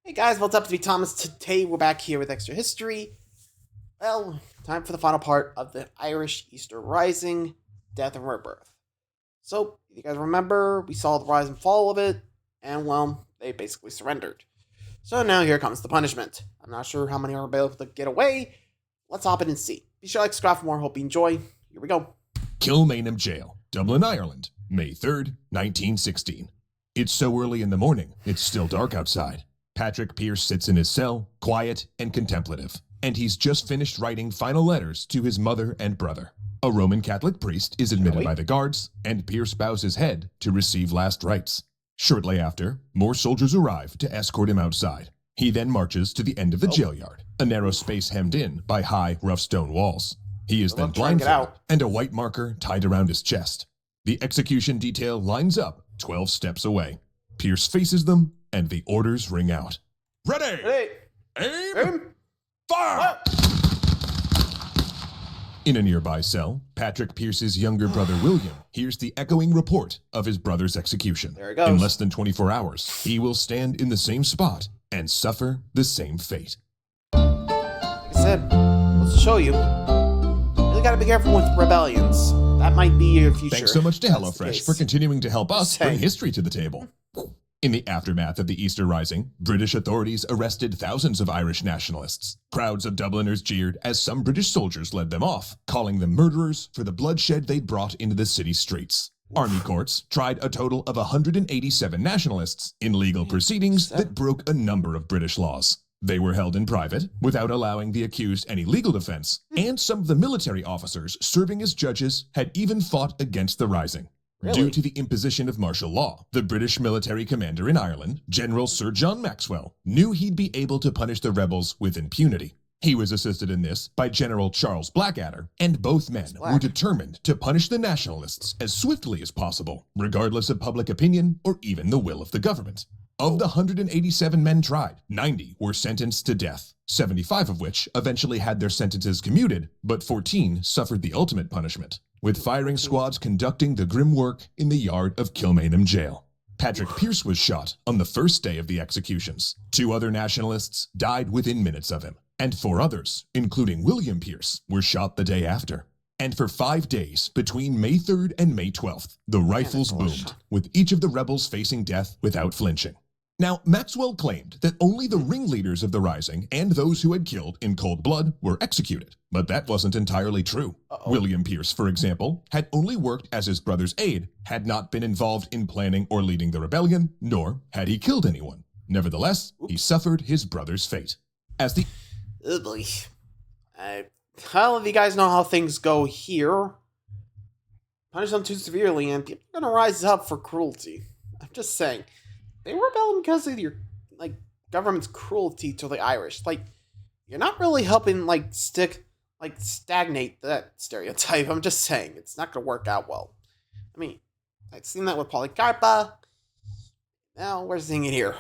Hey guys, what's up? It's me, Thomas. Today we're back here with Extra History. Well, time for the final part of the Irish Easter Rising, Death and Rebirth. So, if you guys remember, we saw the rise and fall of it, and well, they basically surrendered. So now here comes the punishment. I'm not sure how many are able to get away. Let's hop in and see. Be sure to like, subscribe for more. Hope you enjoy. Here we go. Kilmainham Jail, Dublin, Ireland, May 3rd, 1916. It's so early in the morning, it's still dark outside. Patrick Pearse sits in his cell, quiet and contemplative, and he's just finished writing final letters to his mother and brother. A Roman Catholic priest is admitted by the guards, and Pearse bows his head to receive last rites. Shortly after, more soldiers arrive to escort him outside. He then marches to the end of the jail yard, a narrow space hemmed in by high, rough stone walls. He is then blindfolded, and a white marker tied around his chest. The execution detail lines up 12 steps away. Pearse faces them, and the orders ring out. Ready! Ready! Aim! Fire! In a nearby cell, Patrick Pearse's younger brother William hears the echoing report of his brother's execution. There it goes. In less than 24 hours, he will stand in the same spot and suffer the same fate. Like I said, let's show you. Really gotta be careful with rebellions. That might be your future. Thanks so much to HelloFresh for continuing to help us bring history to the table. In the aftermath of the Easter Rising, British authorities arrested thousands of Irish nationalists. Crowds of Dubliners jeered as some British soldiers led them off, calling them murderers for the bloodshed they'd brought into the city streets. Army courts tried a total of 187 nationalists in legal proceedings that broke a number of British laws. They were held in private, without allowing the accused any legal defense, and some of the military officers serving as judges had even fought against the Rising. Due to the imposition of martial law, the British military commander in Ireland, General Sir John Maxwell, knew he'd be able to punish the rebels with impunity. He was assisted in this by General Charles Blackadder, and both men were determined to punish the nationalists as swiftly as possible, regardless of public opinion or even the will of the government. Of the 187 men tried, 90 were sentenced to death, 75 of which eventually had their sentences commuted, but 14 suffered the ultimate punishment, with firing squads conducting the grim work in the yard of Kilmainham Jail. Patrick Pearse was shot on the first day of the executions. 2 other nationalists died within minutes of him, and 4 others, including William Pearse, were shot the day after. And for 5 days, between May 3rd and May 12th, the rifles boomed, with each of the rebels facing death without flinching. Now, Maxwell claimed that only the ringleaders of the Rising and those who had killed in cold blood were executed, but that wasn't entirely true. William Pearse, for example, had only worked as his brother's aide, had not been involved in planning or leading the rebellion, nor had he killed anyone. Nevertheless, he suffered his brother's fate. As the... Oh boy. Well, if you guys know how things go here, punish them too severely and people are gonna rise up for cruelty. I'm just saying. They rebel because of your, government's cruelty to the Irish. You're not really helping, stagnate that stereotype. I'm just saying. It's not gonna work out well. I mean, I've seen that with Polycarpa. Now, we're seeing it here.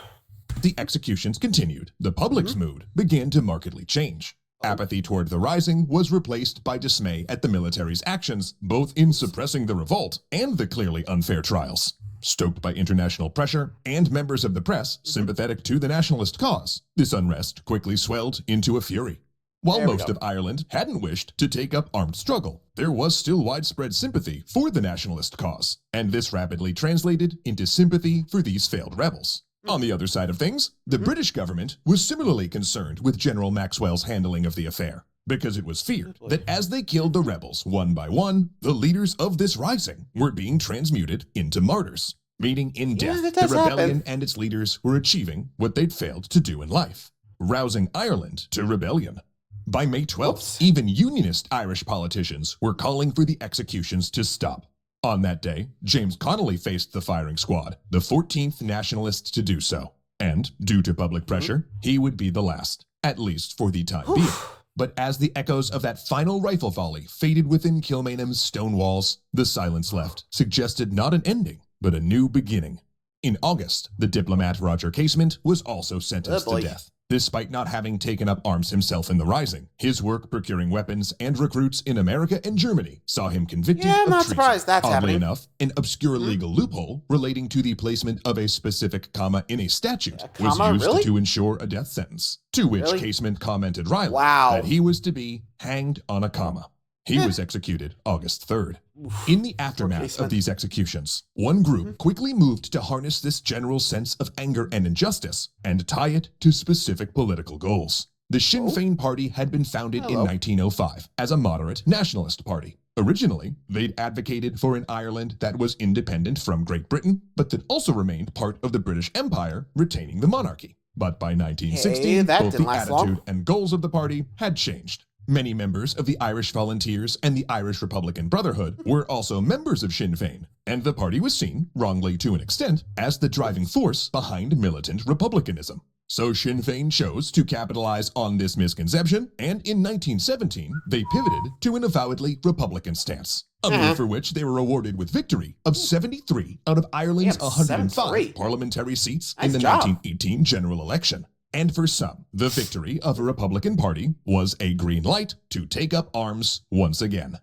The executions continued. The public's mood began to markedly change. Apathy toward the Rising was replaced by dismay at the military's actions, both in suppressing the revolt and the clearly unfair trials. Stoked by international pressure and members of the press sympathetic to the nationalist cause, this unrest quickly swelled into a fury. While most of Ireland hadn't wished to take up armed struggle, there was still widespread sympathy for the nationalist cause, and this rapidly translated into sympathy for these failed rebels. On the other side of things, the British government was similarly concerned with General Maxwell's handling of the affair, because it was feared that as they killed the rebels one by one, the leaders of this rising were being transmuted into martyrs, meaning in death the rebellion and its leaders were achieving what they'd failed to do in life, rousing Ireland to rebellion. By May 12th, even Unionist Irish politicians were calling for the executions to stop. On that day, James Connolly faced the firing squad, the 14th nationalist to do so, and, due to public pressure, he would be the last, at least for the time being. But as the echoes of that final rifle volley faded within Kilmainham's stone walls, the silence left suggested not an ending, but a new beginning. In August, the diplomat Roger Casement was also sentenced to death. Despite not having taken up arms himself in the Rising, his work procuring weapons and recruits in America and Germany saw him convicted Yeah, I'm of not treason. surprised that's Oddly happening. enough, an obscure legal loophole relating to the placement of a specific comma in a statute was comma? used Really? to ensure a death sentence, to which Really? Casement commented wryly Wow. that he was to be hanged on a comma. He was executed August 3rd. In the aftermath of Casement. these executions, one group quickly moved to harness this general sense of anger and injustice and tie it to specific political goals. The Sinn Féin party had been founded in 1905 as a moderate nationalist party. Originally, they'd advocated for an Ireland that was independent from Great Britain, but that also remained part of the British Empire, retaining the monarchy. But by 1916, that both didn't the last attitude long. and goals of the party had changed. Many members of the Irish Volunteers and the Irish Republican Brotherhood were also members of Sinn Féin, and the party was seen, wrongly to an extent, as the driving force behind militant republicanism. So Sinn Féin chose to capitalize on this misconception, and in 1917, they pivoted to an avowedly Republican stance. A move for which they were awarded with victory of 73 out of Ireland's Damn, 105 73. parliamentary seats Nice in the job. 1918 general election. And for some, the victory of a Republican Party was a green light to take up arms once again.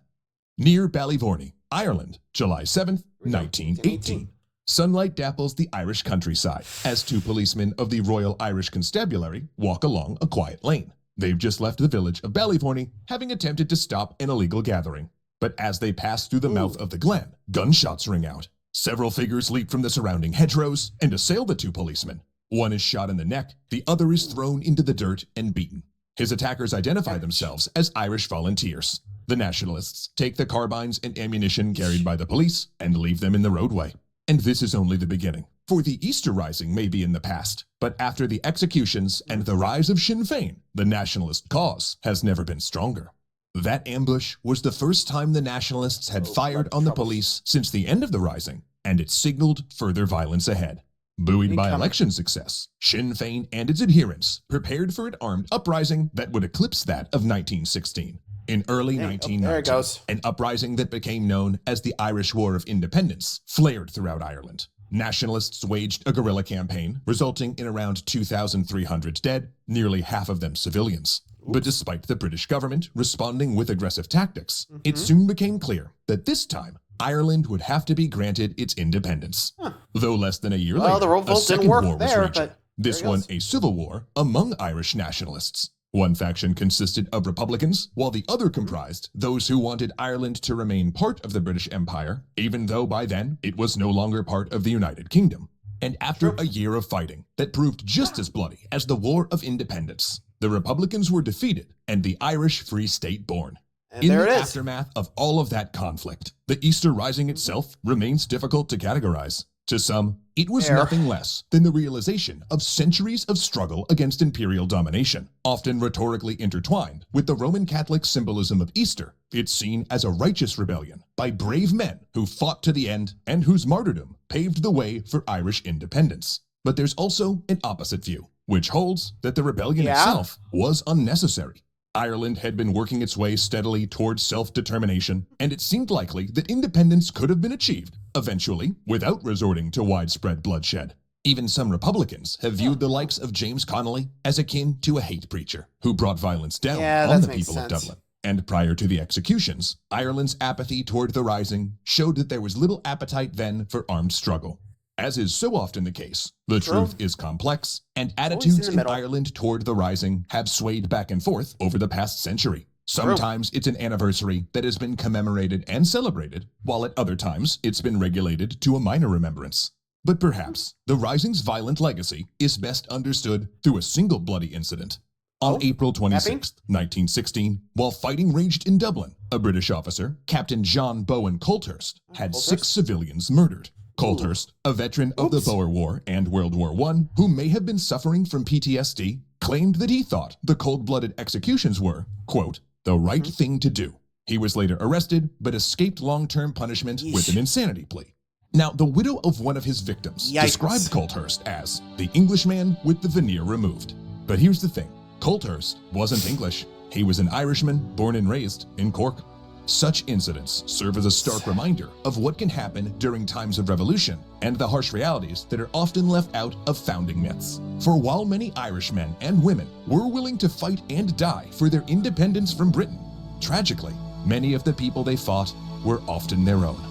Near Ballyvorney, Ireland, July 7th, 1918. Sunlight dapples the Irish countryside as two policemen of the Royal Irish Constabulary walk along a quiet lane. They've just left the village of Ballyvorney, having attempted to stop an illegal gathering. But as they pass through the mouth of the glen, gunshots ring out. Several figures leap from the surrounding hedgerows and assail the two policemen. One is shot in the neck, the other is thrown into the dirt and beaten. His attackers identify themselves as Irish volunteers. The nationalists take the carbines and ammunition carried by the police and leave them in the roadway. And this is only the beginning. For the Easter Rising may be in the past, but after the executions and the rise of Sinn Féin, the nationalist cause has never been stronger. That ambush was the first time the nationalists had fired on the police since the end of the Rising, and it signaled further violence ahead. Buoyed by election success, Sinn Féin and its adherents prepared for an armed uprising that would eclipse that of 1916. In early 1919, an uprising that became known as the Irish War of Independence flared throughout Ireland. Nationalists waged a guerrilla campaign, resulting in around 2,300 dead, nearly half of them civilians. But despite the British government responding with aggressive tactics, it soon became clear that this time, Ireland would have to be granted its independence. Though less than a year later, the a revolt second didn't work war was there, raging. but This there it one goes. a civil war among Irish nationalists. One faction consisted of Republicans, while the other comprised those who wanted Ireland to remain part of the British Empire, even though by then it was no longer part of the United Kingdom. And after a year of fighting that proved just as bloody as the War of Independence, the Republicans were defeated and the Irish Free State born. And In there the it is. aftermath of all of that conflict, the Easter Rising itself remains difficult to categorize. To some, it was Fair. nothing less than the realization of centuries of struggle against imperial domination, often rhetorically intertwined with the Roman Catholic symbolism of Easter. It's seen as a righteous rebellion by brave men who fought to the end and whose martyrdom paved the way for Irish independence. But there's also an opposite view, which holds that the rebellion itself was unnecessary. Ireland had been working its way steadily towards self-determination, and it seemed likely that independence could have been achieved, eventually, without resorting to widespread bloodshed. Even some Republicans have viewed the likes of James Connolly as akin to a hate preacher who brought violence down on the people of Dublin. And prior to the executions, Ireland's apathy toward the Rising showed that there was little appetite then for armed struggle. As is so often the case, the truth is complex, and attitudes in Ireland toward the Rising have swayed back and forth over the past century. Sometimes it's an anniversary that has been commemorated and celebrated, while at other times it's been regulated to a minor remembrance. But perhaps the Rising's violent legacy is best understood through a single bloody incident. On April 26, 1916, while fighting raged in Dublin, a British officer, Captain John Bowen Colthurst, had 6 civilians murdered. Colthurst, a veteran of the Boer War and World War I, who may have been suffering from PTSD, claimed that he thought the cold-blooded executions were, quote, the right thing to do. He was later arrested, but escaped long-term punishment with an insanity plea. Now, the widow of one of his victims described Colthurst as the Englishman with the veneer removed. But here's the thing, Colthurst wasn't English. He was an Irishman born and raised in Cork. Such incidents serve as a stark reminder of what can happen during times of revolution and the harsh realities that are often left out of founding myths. For while many Irishmen and women were willing to fight and die for their independence from Britain, tragically, many of the people they fought were often their own.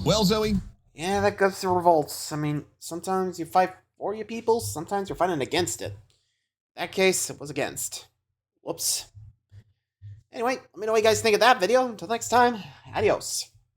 Well, Zoe? Yeah, that goes to revolts. I mean, sometimes you fight for your people, sometimes you're fighting against it. In that case, it was against. Whoops. Anyway, let me know what you guys think of that video. Until next time, adios.